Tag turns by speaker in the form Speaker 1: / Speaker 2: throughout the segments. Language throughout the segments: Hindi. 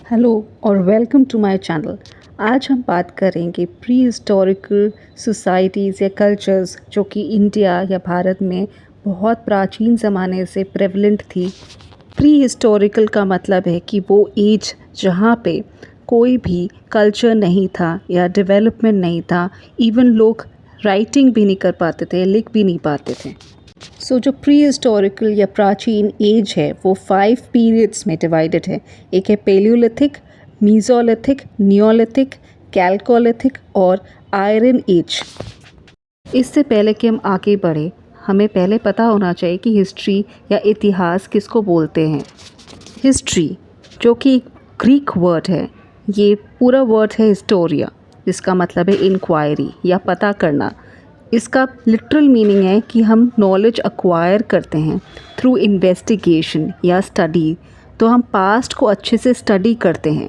Speaker 1: हेलो और वेलकम टू माय चैनल। आज हम बात करेंगे प्री हिस्टोरिकल सोसाइटीज़ या कल्चर्स जो कि इंडिया या भारत में बहुत प्राचीन ज़माने से प्रेवलेंट थी। प्री हिस्टोरिकल का मतलब है कि वो एज जहाँ पे कोई भी कल्चर नहीं था या डेवलपमेंट नहीं था, इवन लोग राइटिंग भी नहीं कर पाते थे, लिख भी नहीं पाते थे। जो प्री हिस्टोरिकल या प्राचीन एज है वो 5 पीरियड्स में डिवाइडेड है। एक है पेलियोलिथिक, मीज़ोलिथिक, नियोलिथिक, कैल्कोलिथिक और आयरन एज। इससे पहले कि हम आगे बढ़े, हमें पहले पता होना चाहिए कि हिस्ट्री या इतिहास किसको बोलते हैं। हिस्ट्री जो कि ग्रीक वर्ड है, ये पूरा वर्ड है हिस्टोरिया, जिसका मतलब है इंक्वायरी या पता करना। इसका लिटरल मीनिंग है कि हम नॉलेज एक्वायर करते हैं थ्रू इन्वेस्टिगेशन या स्टडी। तो हम पास्ट को अच्छे से स्टडी करते हैं।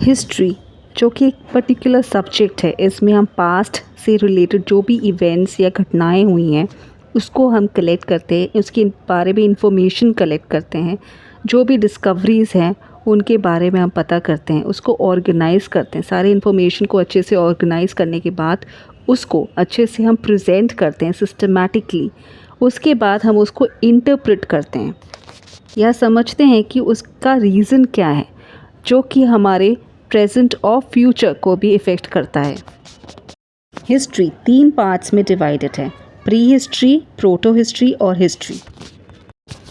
Speaker 1: हिस्ट्री जो कि एक पर्टिकुलर सब्जेक्ट है, इसमें हम पास्ट से रिलेटेड जो भी इवेंट्स या घटनाएं हुई हैं उसको हम कलेक्ट करते हैं, उसके बारे में इंफॉर्मेशन कलेक्ट करते हैं। जो भी डिस्कवरीज़ हैं उनके बारे में हम पता करते हैं, उसको ऑर्गेनाइज़ करते हैं। सारे इन्फॉर्मेशन को अच्छे से ऑर्गेनाइज़ करने के बाद उसको अच्छे से हम प्रेजेंट करते हैं सिस्टमैटिकली। उसके बाद हम उसको इंटरप्रेट करते हैं या समझते हैं कि उसका रीज़न क्या है, जो कि हमारे प्रेजेंट और फ्यूचर को भी इफ़ेक्ट करता है। हिस्ट्री 3 पार्ट्स में डिवाइडेड है, प्री हिस्ट्री, प्रोटो हिस्ट्री और हिस्ट्री।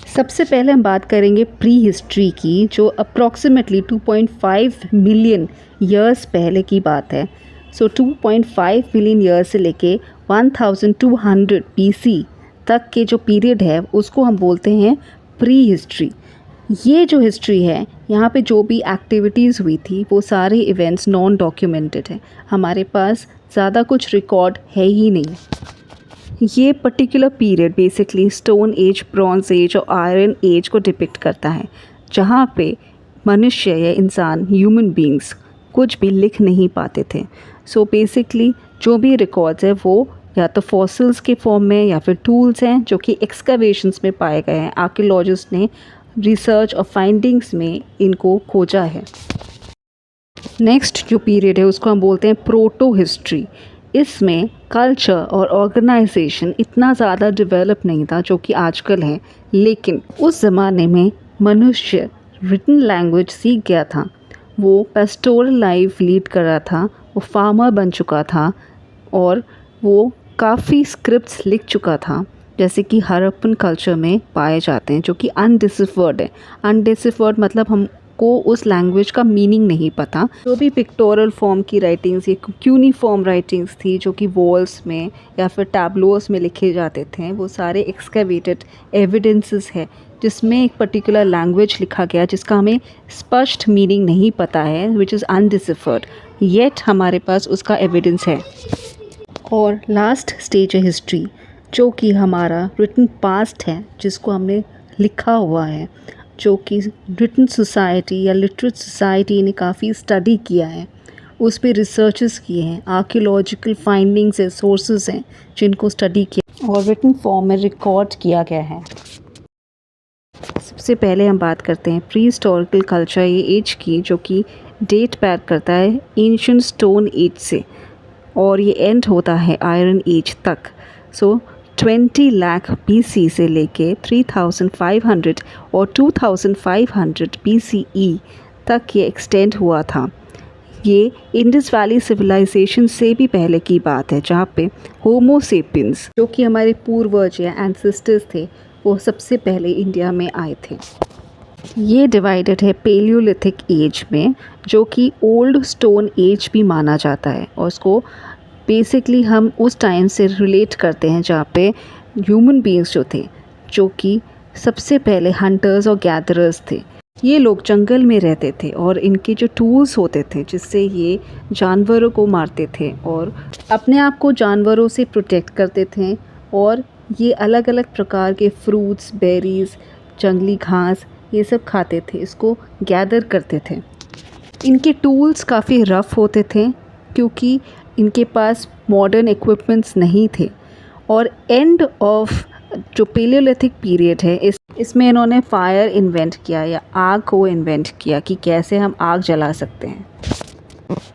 Speaker 1: सबसे पहले हम बात करेंगे प्री हिस्ट्री की, जो अप्रॉक्सीमेटली 2.5 मिलियन ईयर्स पहले की बात है। 2.5 मिलियन ईयर्स से लेके 1200 BC तक के जो पीरियड है उसको हम बोलते हैं प्री हिस्ट्री। ये जो हिस्ट्री है, यहाँ पे जो भी एक्टिविटीज़ हुई थी वो सारे इवेंट्स नॉन डॉक्यूमेंटेड है। हमारे पास ज़्यादा कुछ रिकॉर्ड है ही नहीं। ये particular period basically stone age, bronze age और आयरन एज को डिपिक्ट करता है, जहाँ पे मनुष्य या इंसान, ह्यूमन बींग्स कुछ भी लिख नहीं पाते थे। बेसिकली जो भी रिकॉर्ड्स है वो या तो फॉसिल्स के फॉर्म में या फिर टूल्स हैं जो कि एक्सकवेशंस में पाए गए हैं। आर्कियोलॉजिस्ट ने रिसर्च और फाइंडिंग्स में इनको खोजा है। नेक्स्ट जो पीरियड है उसको हम बोलते हैं प्रोटो हिस्ट्री। इसमें कल्चर और ऑर्गेनाइजेशन इतना ज़्यादा डेवलप नहीं था जो कि आजकल है, लेकिन उस ज़माने में मनुष्य रिटन लैंग्वेज सीख गया था। वो पेस्टोरल लाइफ लीड कर रहा था, वो फार्मर बन चुका था और वो काफ़ी स्क्रिप्ट्स लिख चुका था, जैसे कि हड़प्पन कल्चर में पाए जाते हैं, जो कि अनडिसिफर्ड है। अनडिसिफर्ड मतलब हमको उस लैंग्वेज का मीनिंग नहीं पता। जो भी पिक्टोरल फॉर्म की राइटिंग्स, ये क्यूनिफॉर्म राइटिंग्स थी जो कि वॉल्स में या फिर टैब्लोस में लिखे जाते थे, वो सारे एक्सकवेटेड एविडेंसेस है जिसमें एक पर्टिकुलर लैंग्वेज लिखा गया जिसका हमें स्पष्ट मीनिंग नहीं पता है, विच इज़ अनडिसिफर्ड, येट हमारे पास उसका एविडेंस है। और लास्ट स्टेज है हिस्ट्री, जो कि हमारा रिटन पास्ट है, जिसको हमने लिखा हुआ है, जो कि रिटन सोसाइटी या लिटरेट सोसाइटी ने काफ़ी स्टडी किया है, उस पर रिसर्चेस किए हैं, आर्कियोलॉजिकल फाइंडिंग्स है, सोर्सेज हैं जिनको स्टडी किया और रिटन फॉर्म में रिकॉर्ड किया गया है। सबसे पहले हम बात करते हैं प्री हिस्टोरिकल कल्चर ये एज की, जो कि डेट बैक करता है एंशिएंट स्टोन एज से और ये एंड होता है आयरन एज तक। 20 लाख BC से लेके 3500 और 2500 BCE तक ये एक्सटेंड हुआ था। ये इंडस वैली सिविलाइजेशन से भी पहले की बात है, जहाँ पे होमो सेपियंस जो कि हमारे पूर्वज या एंसेस्टर्स थे, वो सबसे पहले इंडिया में आए थे। ये डिवाइडेड है पेलियोलिथिक एज में, जो कि ओल्ड स्टोन एज भी माना जाता है और उसको बेसिकली हम उस टाइम से रिलेट करते हैं जहाँ पे ह्यूमन बीइंग्स जो थे, जो कि सबसे पहले हंटर्स और गैदरर्स थे। ये लोग जंगल में रहते थे और इनके जो टूल्स होते थे जिससे ये जानवरों को मारते थे और अपने आप को जानवरों से प्रोटेक्ट करते थे। और ये अलग अलग प्रकार के फ्रूट्स, बेरीज़, जंगली घास ये सब खाते थे, इसको गैदर करते थे। इनके टूल्स काफ़ी रफ़ होते थे क्योंकि इनके पास मॉडर्न इक्विपमेंट्स नहीं थे। और एंड ऑफ जो पेलियोलिथिक पीरियड है, इस इसमें इन्होंने फायर इन्वेंट किया या आग को इन्वेंट किया कि कैसे हम आग जला सकते हैं।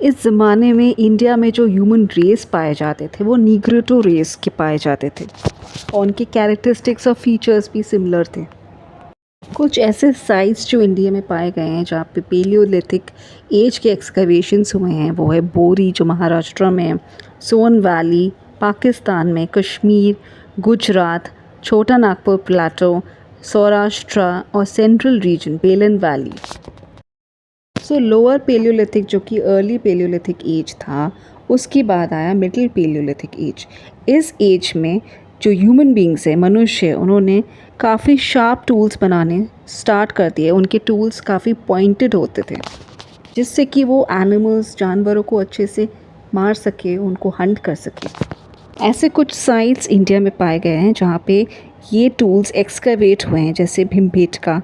Speaker 1: इस ज़माने में इंडिया में जो ह्यूमन रेस पाए जाते थे वो नीग्रोटो रेस के पाए जाते थे और उनके कैरेक्टरिस्टिक्स और फीचर्स भी सिमिलर थे। कुछ ऐसे साइट्स जो इंडिया में पाए गए हैं जहाँ पे पेलियोलिथिक एज के एक्सकवेशंस हुए हैं वो है बोरी जो महाराष्ट्र में है, सोन वैली पाकिस्तान में, कश्मीर, गुजरात, छोटा नागपुर प्लाटो, सौराष्ट्र और सेंट्रल रीजन बेलन वैली। सो लोअर पेलियोलिथिक जो कि अर्ली पेलियोलिथिक एज था, उसके बाद आया मिडिल पेलियोलिथिक एज। इस एज में जो ह्यूमन बींग्स है, मनुष्य, उन्होंने काफ़ी शार्प टूल्स बनाने स्टार्ट कर दिए। उनके टूल्स काफ़ी पॉइंटेड होते थे जिससे कि वो एनिमल्स, जानवरों को अच्छे से मार सके, उनको हंट कर सके। ऐसे कुछ साइट्स इंडिया में पाए गए हैं जहाँ पे ये टूल्स एक्सकवेट हुए हैं, जैसे भीमबेटका,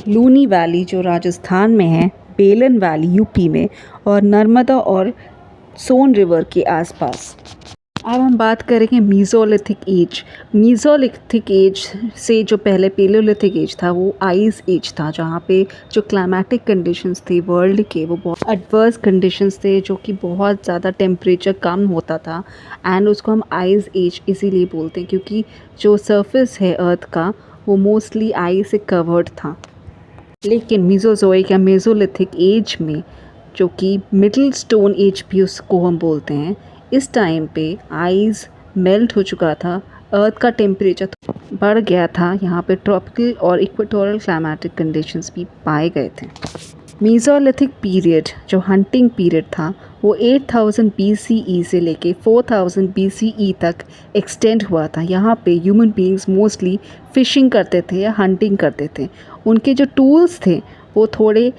Speaker 1: लूनी वैली जो राजस्थान में है, बेलन वैली यूपी में और नर्मदा और सोन रिवर के आसपास। अब हम बात करेंगे मीज़ोलिथिक एज। मीज़ोलिथिक एज से जो पहले पेलियोलिथिक एज था वो आइस एज था, जहाँ पे जो क्लाइमेटिक कंडीशंस थे वर्ल्ड के वो बहुत एडवर्स कंडीशंस थे, जो कि बहुत ज़्यादा टेम्परेचर कम होता था एंड उसको हम आइस एज इसीलिए बोलते हैं क्योंकि जो सरफेस है अर्थ का वो मोस्टली आइस से कवर्ड था। लेकिन मीज़ोज़ोइक या मेसोलिथिक एज में, जो कि मिडिल स्टोन एज भी उसको हम बोलते हैं, इस टाइम पे आइस मेल्ट हो चुका था, अर्थ का टेम्परेचर बढ़ गया था, यहाँ पे ट्रॉपिकल और इक्वेटोरियल क्लाइमेटिक कंडीशंस भी पाए गए थे। मीज़ोलिथिक पीरियड जो हंटिंग पीरियड था वो 8000 BCE से लेके 4000 BCE तक एक्सटेंड हुआ था। यहाँ पे ह्यूमन बीइंग्स मोस्टली फ़िशिंग करते थे या हंटिंग करते थे। उनके जो टूल्स थे वो थोड़े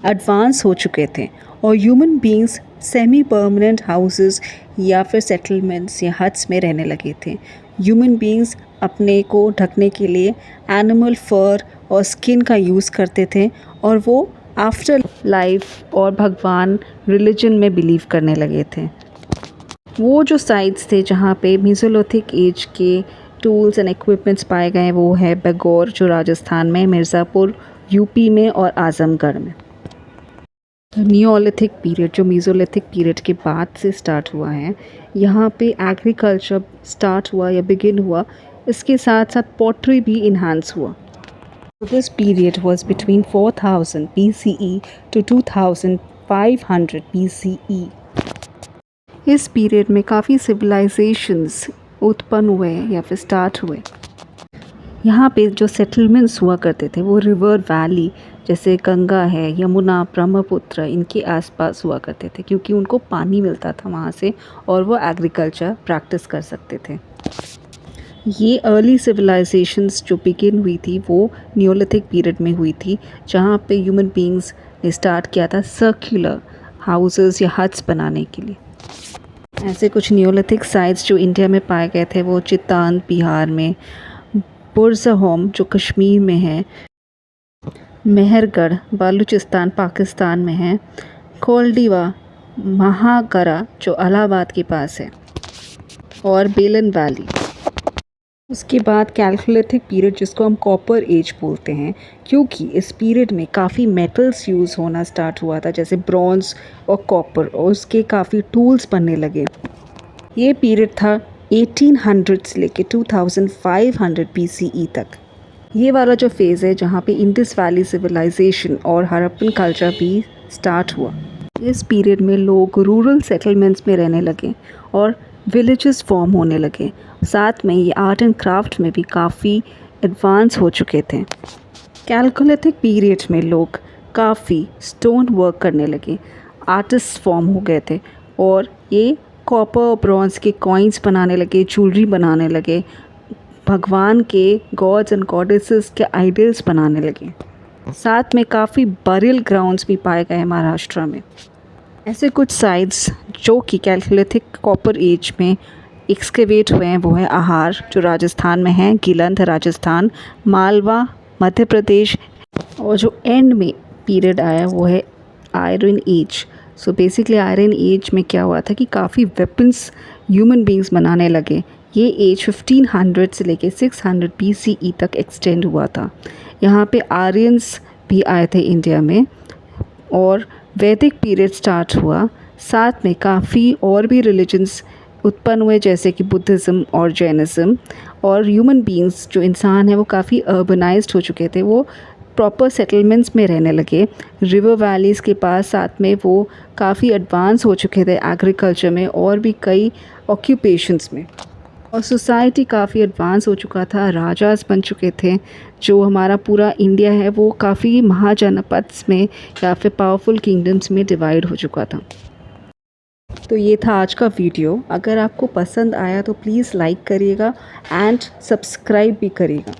Speaker 1: एडवांस हो चुके थे और human beings semi permanent houses या फिर सेटलमेंट्स या हट्स में रहने लगे थे। ह्यूमन बीइंग्स अपने को ढकने के लिए एनिमल फर और स्किन का यूज़ करते थे और वो आफ्टर लाइफ और भगवान रिलीजन में बिलीव करने लगे थे। वो जो साइट्स थे जहाँ पे मीज़ोलिथिक एज के टूल्स एंड इक्विपमेंट्स पाए गए वो है बेगौर जो राजस्थान में, मिर्ज़ापुर यूपी में और आज़मगढ़ में। नियोलिथिक पीरियड जो मीज़ोलिथिक पीरियड के बाद से स्टार्ट हुआ है, यहाँ पे एग्रीकल्चर स्टार्ट हुआ या बिगिन हुआ, इसके साथ साथ पॉटरी भी इन्हांस हुआ। This period was between 4000 BCE to 2500 BCE। इस पीरियड में काफ़ी सिविलाइजेशंस उत्पन्न हुए या फिर स्टार्ट हुए। यहाँ पे जो सेटलमेंट्स हुआ करते थे वो रिवर वैली जैसे गंगा है, यमुना, ब्रह्मपुत्र, इनके आसपास हुआ करते थे क्योंकि उनको पानी मिलता था वहाँ से और वो एग्रीकल्चर प्रैक्टिस कर सकते थे। ये अर्ली सिविलाइजेशंस जो बिगिन हुई थी वो नियोलिथिक पीरियड में हुई थी, जहाँ पे ह्यूमन बीइंग्स ने स्टार्ट किया था सर्कुलर हाउसेस या हट्स बनाने के लिए। ऐसे कुछ नियोलिथिक साइट्स जो इंडिया में पाए गए थे वो चित्तान बिहार में, बुरज़होम जो कश्मीर में है, मेहरगढ़ बलूचिस्तान पाकिस्तान में है, कोल्डिवा महागरा जो इलाहाबाद के पास है और बेलन वैली। उसके बाद कैल्कुलिथिक पीरियड जिसको हम कॉपर एज बोलते हैं, क्योंकि इस पीरियड में काफ़ी मेटल्स यूज़ होना स्टार्ट हुआ था जैसे ब्रॉन्ज़ और कॉपर, और उसके काफ़ी टूल्स बनने लगे। ये पीरियड था 1800 से लेके 2500 BCE तक। ये वाला जो फेज़ है जहाँ पे इंडस वैली सिविलाइजेशन और हड़प्पन कल्चर भी स्टार्ट हुआ। इस पीरियड में लोग रूरल सेटलमेंट्स में रहने लगे और विलेजेस फॉर्म होने लगे। साथ में ये आर्ट एंड क्राफ्ट में भी काफ़ी एडवांस हो चुके थे। कैल्कुलिथिक पीरियड में लोग काफ़ी स्टोन वर्क करने लगे, आर्टिस्ट फॉर्म हो गए थे और ये कॉपर और ब्रॉन्ज़ के कॉइन्स बनाने लगे, ज्वेलरी बनाने लगे, भगवान के गॉड्स एंड गॉडेसेस के आइडल्स बनाने लगे। साथ में काफ़ी बरियल ग्राउंड्स भी पाए गए महाराष्ट्र में। ऐसे कुछ साइट्स जो कि कैल्कुलिथिक कॉपर एज में एक्सकेवेट हुए हैं वो है आहार जो राजस्थान में है, गिलंध राजस्थान, मालवा मध्य प्रदेश, और जो एंड में पीरियड आया वो है iron age. So basically iron age में क्या हुआ था कि काफ़ी वेपन्स ह्यूमन बींग्स बनाने लगे। ये एज 1500 से लेके 600 BCE तक एक्सटेंड हुआ था। यहाँ पे आर्यंस भी आए थे इंडिया में और वैदिक पीरियड स्टार्ट हुआ। साथ में काफ़ी और भी रिलीजन्स उत्पन्न हुए जैसे कि बुद्धिज़्म और जैनिज़्म। और ह्यूमन बींग्स जो इंसान हैं वो काफ़ी अर्बनाइज्ड हो चुके थे, वो प्रॉपर सेटलमेंट्स में रहने लगे रिवर वैलीज़ के पास। साथ में वो काफ़ी एडवांस हो चुके थे एग्रीकल्चर में और भी कई ऑक्यूपेशंस में। और सोसाइटी काफ़ी एडवांस हो चुका था, राजास बन चुके थे। जो हमारा पूरा इंडिया है वो काफ़ी महाजनपद्स में या फिर पावरफुल किंगडम्स में डिवाइड हो चुका था। तो ये था आज का वीडियो। अगर आपको पसंद आया तो प्लीज़ लाइक करिएगा एंड सब्सक्राइब भी करिएगा।